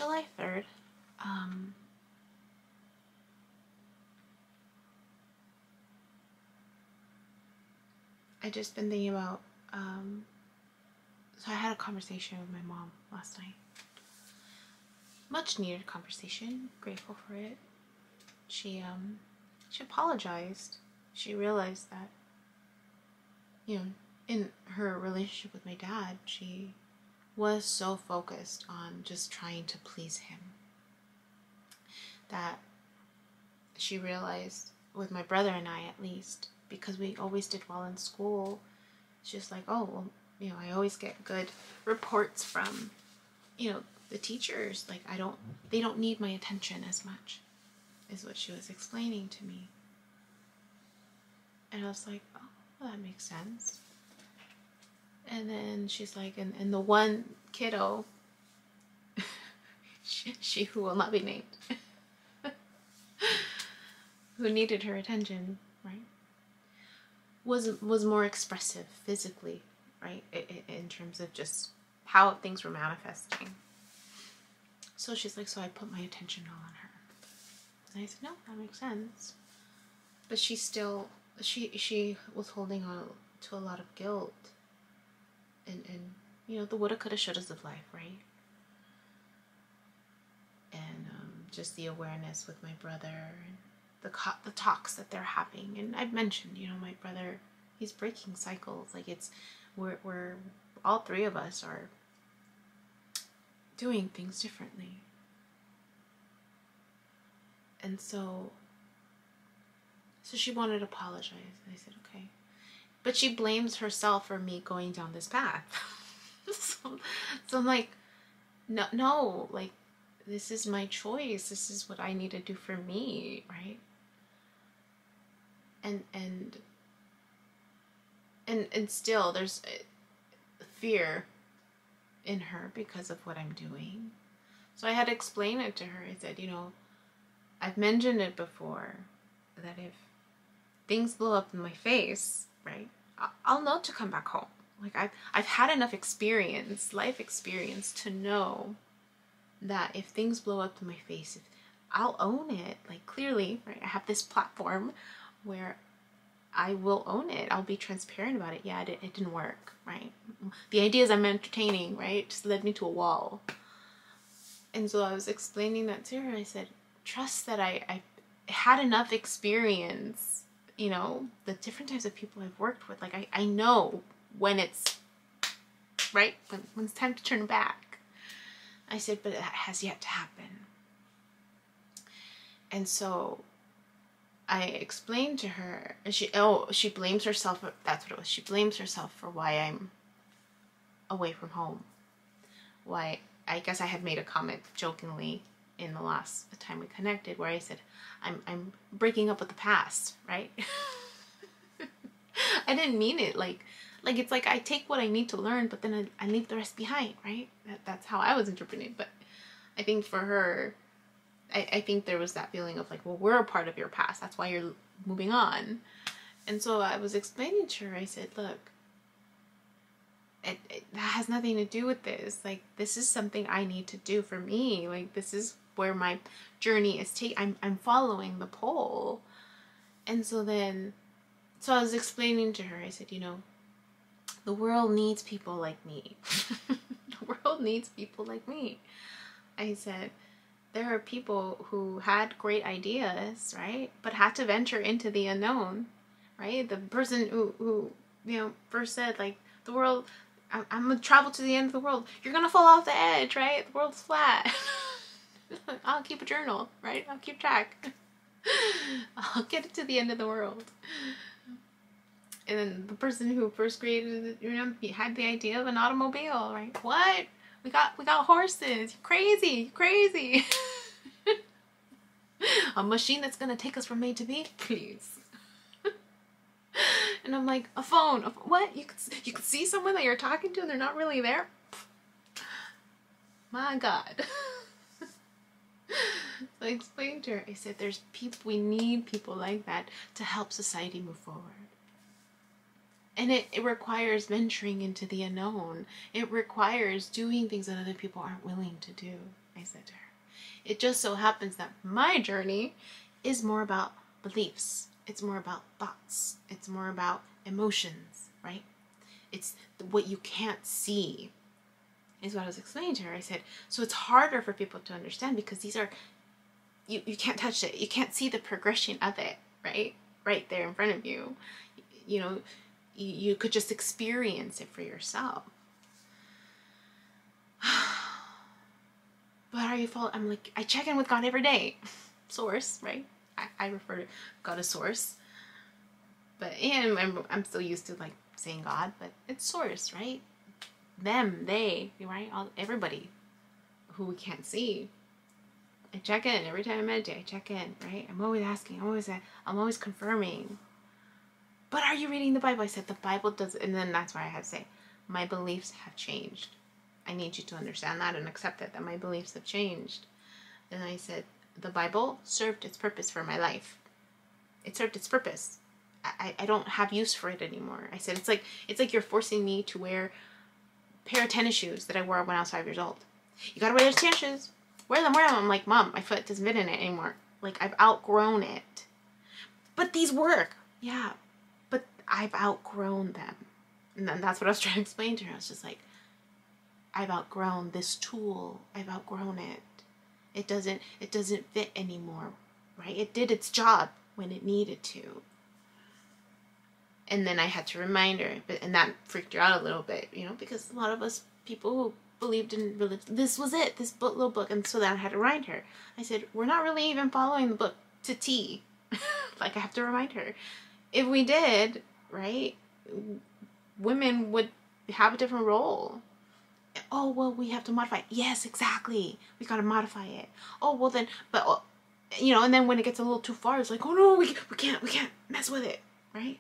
July 3rd. I just been thinking about, so I had a conversation with my mom last night. Much needed conversation. Grateful for it. She apologized. She realized that, you know, in her relationship with my dad, she was so focused on just trying to please him that she realized, with my brother and I at least, because we always did well in school, it's just like, oh, well, you know, I always get good reports from, you know, the teachers. Like, they don't need my attention as much, is what she was explaining to me. And I was like, oh, well, that makes sense. And then she's like, and the one kiddo, she who will not be named, who needed her attention, right, was more expressive physically, right, in terms of just how things were manifesting. So she's like, so I put my attention all on her. And I said, no, that makes sense. But she still, she was holding on to a lot of guilt. And you know, the woulda, coulda, shouldas of life, right? And just the awareness with my brother and the talks that they're having. And I've mentioned, you know, my brother, he's breaking cycles. Like, it's, we're all three of us are doing things differently. And so she wanted to apologize. And I said, okay. But she blames herself for me going down this path. so I'm like, no, like, this is my choice. This is what I need to do for me, right? And still there's fear in her because of what I'm doing. So I had to explain it to her. I said, you know, I've mentioned it before, that if things blow up in my face, right, I'll know to come back home. Like, I've had enough experience, life experience, to know that if things blow up in my face, I'll own it. Like, clearly, right, I have this platform where I will own it. I'll be transparent about it. Yeah, it didn't work, right? The ideas I'm entertaining, right, just led me to a wall. And so I was explaining that to her. I said, trust that I had enough experience, you know, the different types of people I've worked with. Like, I know when it's, right, when it's time to turn back. I said, but it has yet to happen. And so I explained to her, and she blames herself. That's what it was. She blames herself for why I'm away from home. Why, I guess I had made a comment jokingly in the last time we connected where I said, I'm breaking up with the past, right? I didn't mean it like it's like I take what I need to learn, but then I leave the rest behind, right? That's how I was interpreting it. But I think for her, I think there was that feeling of like, well, we're a part of your past. That's why you're moving on. And so I was explaining to her, I said, look, that has nothing to do with this. Like, this is something I need to do for me. Like, this is where my journey is I'm following the pole. And so I was explaining to her, I said, you know, the world needs people like me. The world needs people like me. I said, there are people who had great ideas, right, but had to venture into the unknown, right? The person who you know, first said, like, the world, I'm gonna travel to the end of the world. You're gonna fall off the edge, right? The world's flat. I'll keep a journal, right? I'll keep track. I'll get it to the end of the world. And then the person who first created, you know, had the idea of an automobile, right? What? We got horses. You're crazy. A machine that's gonna take us from A to B, please. And I'm like, a phone. What? You could see someone that you're talking to and they're not really there? My God. So I explained to her, I said, we need people like that to help society move forward. And it requires venturing into the unknown. It requires doing things that other people aren't willing to do. I said to her. It just so happens that my journey is more about beliefs. It's more about thoughts. It's more about emotions, right? It's what you can't see is what I was explaining to her. I said, so it's harder for people to understand because these are, you can't touch it. You can't see the progression of it, right? Right there in front of you. You know, you could just experience it for yourself. But are you following? I'm like, I check in with God every day. Source, right? I refer to God as source. But, and I'm still used to like saying God, but it's source, right? Them, they, right? Everybody who we can't see. I check in every time I meditate. I check in, right? I'm always asking. I'm always confirming. But are you reading the Bible? I said the Bible does, and then that's why I have to say, my beliefs have changed. I need you to understand that and accept it, that my beliefs have changed. And I said, the Bible served its purpose for my life. It served its purpose. I don't have use for it anymore. I said, it's like you're forcing me to wear a pair of tennis shoes that I wore when I was 5 years old. You gotta wear those tennis shoes. Wear them. I'm like, Mom, my foot doesn't fit in it anymore. Like, I've outgrown it. But these work. Yeah, but I've outgrown them. And then that's what I was trying to explain to her. I was just like, I've outgrown this tool. I've outgrown it. It doesn't fit anymore, right? It did its job when it needed to. And then I had to remind her, and that freaked her out a little bit, you know, because a lot of us people who believed in religion, this was it, this little book. And so then I had to remind her. I said, we're not really even following the book to T. Like, I have to remind her. If we did, right, women would have a different role. Oh, well, we have to modify it. Yes, exactly. We got to modify it. Oh, well then, but, you know, and then when it gets a little too far, it's like, oh no, we can't mess with it, right?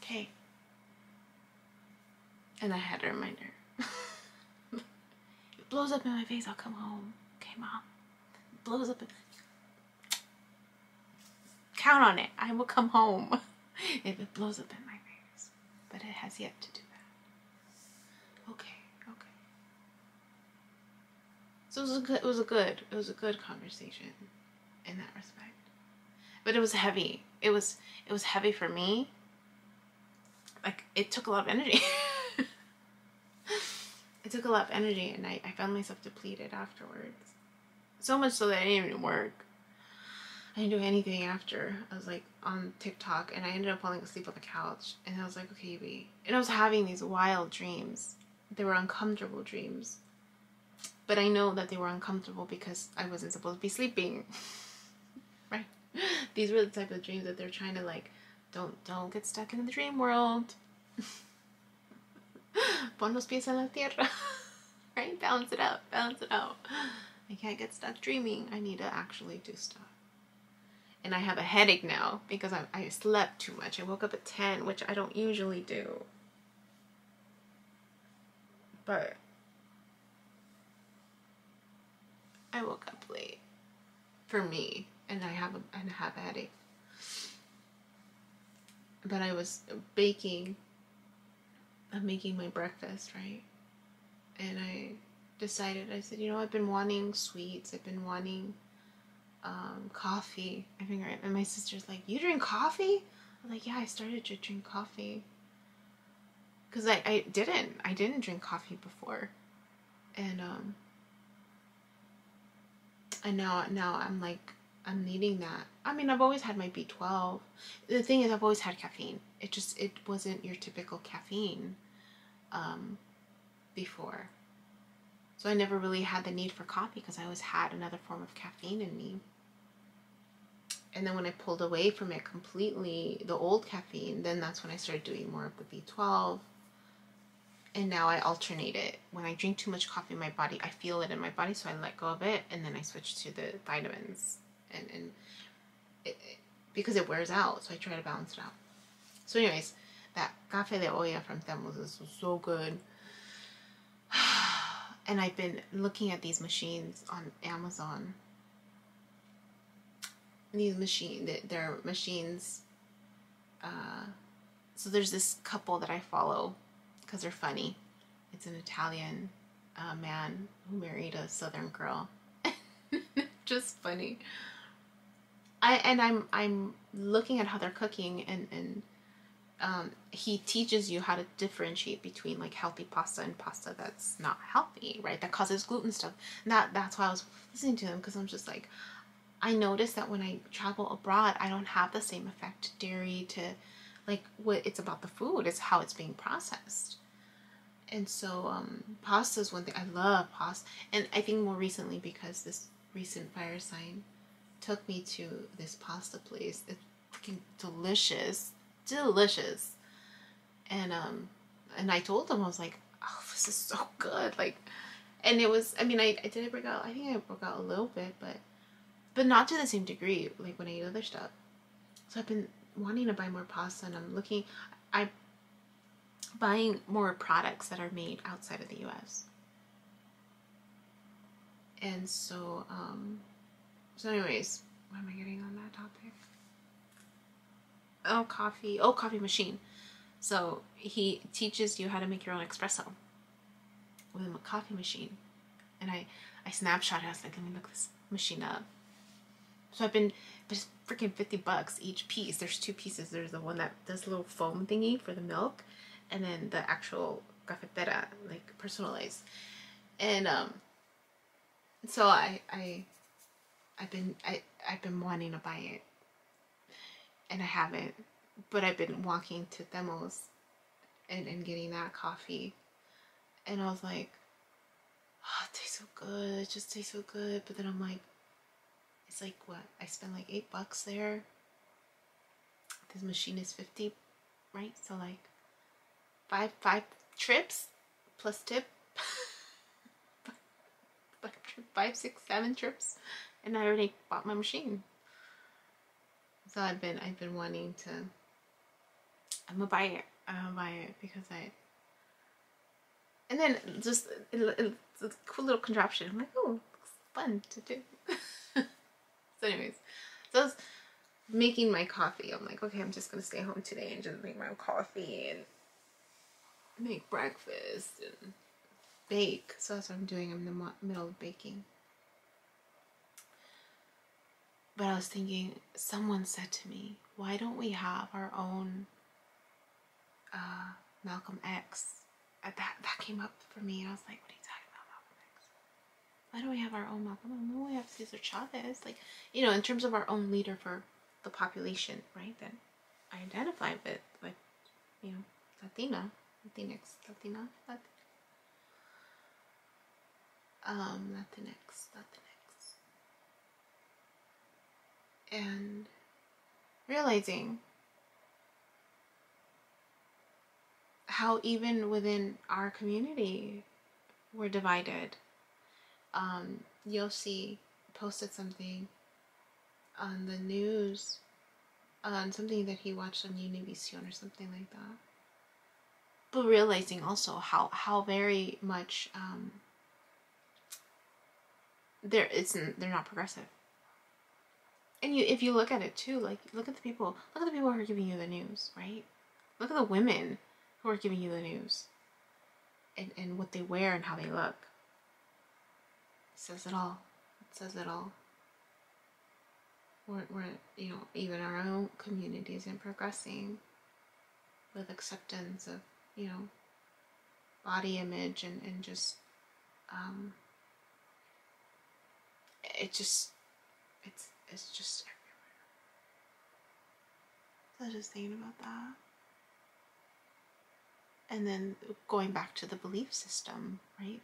Okay. And I had to remind her. If it blows up in my face, I'll come home. Okay, Mom. It blows up in... Count on it. I will come home. If it blows up in my face. But it has yet to do that. Okay. So it was a good conversation in that respect. But it was heavy. It was heavy for me. Like, it took a lot of energy. It took a lot of energy, and I found myself depleted afterwards. So much so that I didn't even work. I didn't do anything after. I was like on TikTok, and I ended up falling asleep on the couch. And I was like, okay, B. And I was having these wild dreams. They were uncomfortable dreams. But I know that they were uncomfortable because I wasn't supposed to be sleeping. Right? These were the type of dreams that they're trying to like, don't get stuck in the dream world. Pon los pies en la tierra. Right? Balance it out. I can't get stuck dreaming. I need to actually do stuff. And I have a headache now because I slept too much. I woke up at 10, which I don't usually do. But I woke up late for me, and I have a headache. But I was baking. I'm making my breakfast, right? And I decided, I said, you know, I've been wanting sweets. I've been wanting coffee. I think, right? And my sister's like, you drink coffee? I'm like, yeah, I started to drink coffee. Because I didn't drink coffee before. And now I'm like, I'm needing that. I mean, I've always had my B12. The thing is, I've always had caffeine. It wasn't your typical caffeine before. So I never really had the need for coffee because I always had another form of caffeine in me. And then when I pulled away from it completely, the old caffeine, then that's when I started doing more of the B12. And now I alternate it. When I drink too much coffee in my body, I feel it in my body, so I let go of it, and then I switch to the vitamins. And because it wears out, so I try to balance it out. So anyways, that café de olla from Temos was so good. And I've been looking at these machines on Amazon. These machines, they're machines. So there's this couple that I follow because they're funny. It's an Italian man who married a Southern girl. Just funny. I'm looking at how they're cooking, and he teaches you how to differentiate between like healthy pasta and pasta that's not healthy, right? That causes gluten stuff. And that's why I was listening to him, because I'm just like, I notice that when I travel abroad, I don't have the same effect to dairy, to like what it's about the food, it's how it's being processed. And so pasta is one thing. I love pasta. And I think more recently, because this recent fire sign took me to this pasta place. It's freaking delicious. Delicious. And I told them, I was like, oh, this is so good. Like, and it was, I mean, I did break out. I think I broke out a little bit, but not to the same degree like when I eat other stuff. So I've been wanting to buy more pasta, and I'm buying more products that are made outside of the US. And so anyways, what am I getting on that topic? Coffee machine. So he teaches you how to make your own espresso with a coffee machine. And I snapshot it. I was like, let me look this machine up. So but it's freaking $50 each piece. There's 2 pieces. There's the one that does a little foam thingy for the milk, and then the actual cafetera, like personalized. And so I've been wanting to buy it, and I haven't, but I've been walking to demos and getting that coffee, and I was like, oh, it tastes so good. It just tastes so good. But then I'm like, it's like, what? I spent like $8 there. This machine is 50, right? So like five trips plus tip. 5, 6, 7 trips, and I already bought my machine. So I've been wanting to. I'm gonna buy it. Because and then just it's a cool little contraption. I'm like, oh, it looks fun to do. So anyways, so I was making my coffee. I'm like, okay, I'm just gonna stay home today and just make my own coffee and make breakfast and bake. So that's what I'm doing. I'm in the middle of baking. But I was thinking, someone said to me, why don't we have our own Malcolm X? That came up for me, and I was like, what are you talking about, Malcolm X? Why don't we have our own Malcolm? I know we have Cesar Chavez. Like, you know, in terms of our own leader for the population, right? That I identify with, like, you know, Latina. And realizing how even within our community we're divided. You'll see posted something on the news on something that he watched on Univision or something like that. But realizing also how very much they're not progressive. And if you look at it too, like look at the people who are giving you the news, right? Look at the women who are giving you the news, and what they wear and how they look. It says it all. It says it all. We're you know, even our own community isn't progressing with acceptance of, you know, body image and just it's just everywhere. So I was just thinking about that. And then going back to the belief system, right?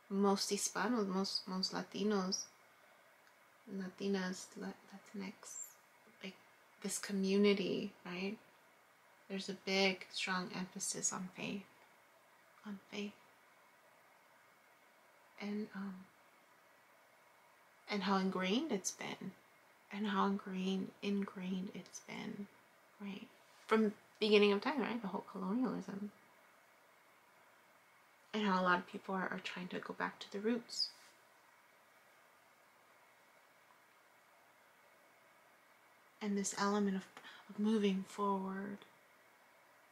Most Hispanos, most Latinos, Latinas, Latinx, like this community, right? There's a big, strong emphasis on faith. And how ingrained it's been, and how ingrained it's been, right? From beginning of time, right? The whole colonialism. And how a lot of people are trying to go back to the roots. And this element of moving forward,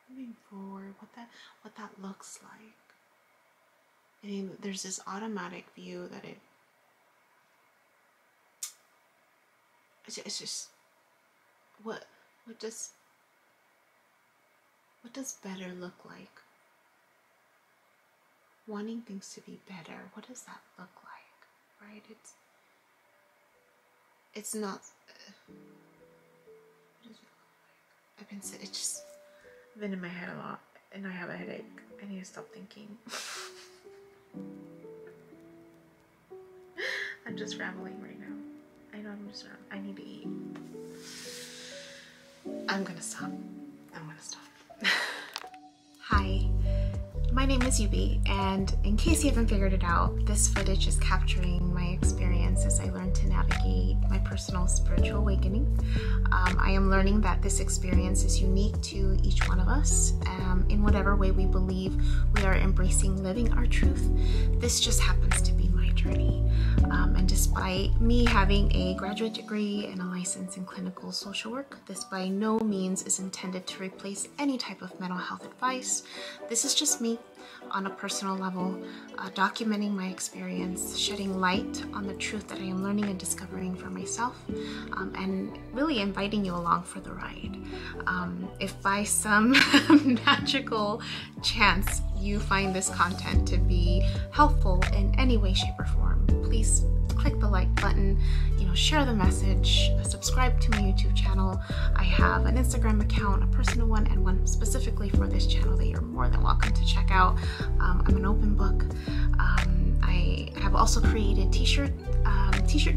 what that looks like. I think there's this automatic view that it's just what does better look like? Wanting things to be better, what does that look like? Right? It's not. What does it look like? It's been in my head a lot, and I have a headache. I need to stop thinking. I'm just rambling right now. I know I need to eat. I'm gonna stop. Hi, my name is Yubi, and in case you haven't figured it out, this footage is capturing my experience as I learn to navigate my personal spiritual awakening. I am learning that this experience is unique to each one of us, in whatever way we believe we are embracing living our truth. This just happens to be my journey. And despite me having a graduate degree and a license in clinical social work, this by no means is intended to replace any type of mental health advice. This is just me on a personal level, documenting my experience, shedding light on the truth that I am learning and discovering for myself, and really inviting you along for the ride. If by some magical chance you find this content to be helpful in any way, shape, or form, please click the like button, share the message, subscribe to my YouTube channel. I have an Instagram account, a personal one, and one specifically for this channel that you're more than welcome to check out. I'm an open book. I have also created t-shirt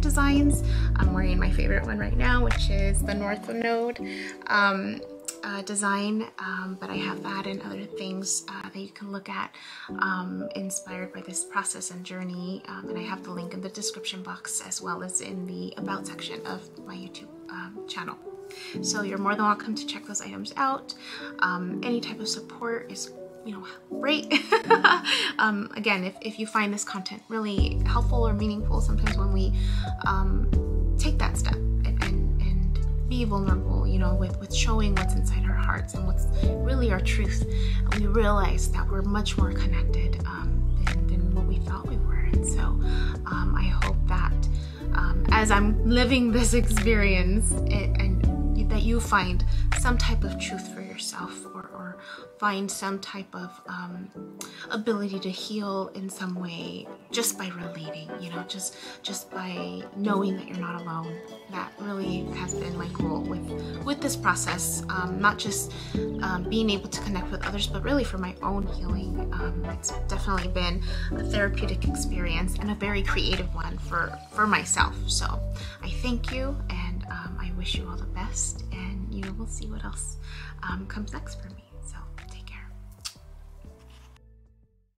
designs. I'm wearing my favorite one right now, which is the North Node design, but I have that and other things that you can look at inspired by this process and journey, and I have the link in the description box as well as in the about section of my YouTube channel. So you're more than welcome to check those items out. Any type of support is great. Again, if you find this content really helpful or meaningful, sometimes when we take that step and be vulnerable, with showing what's inside our hearts and what's really our truth, we realize that we're much more connected than what we thought we were. And so I hope that as I'm living this experience, and that you find some type of truth for yourself, or find some type of ability to heal in some way just by relating, just by knowing that you're not alone. That really has been my goal with this process, not just being able to connect with others, but really for my own healing. It's definitely been a therapeutic experience and a very creative one for myself. So I thank you, and I wish you all the best, and we'll see what else comes next for me.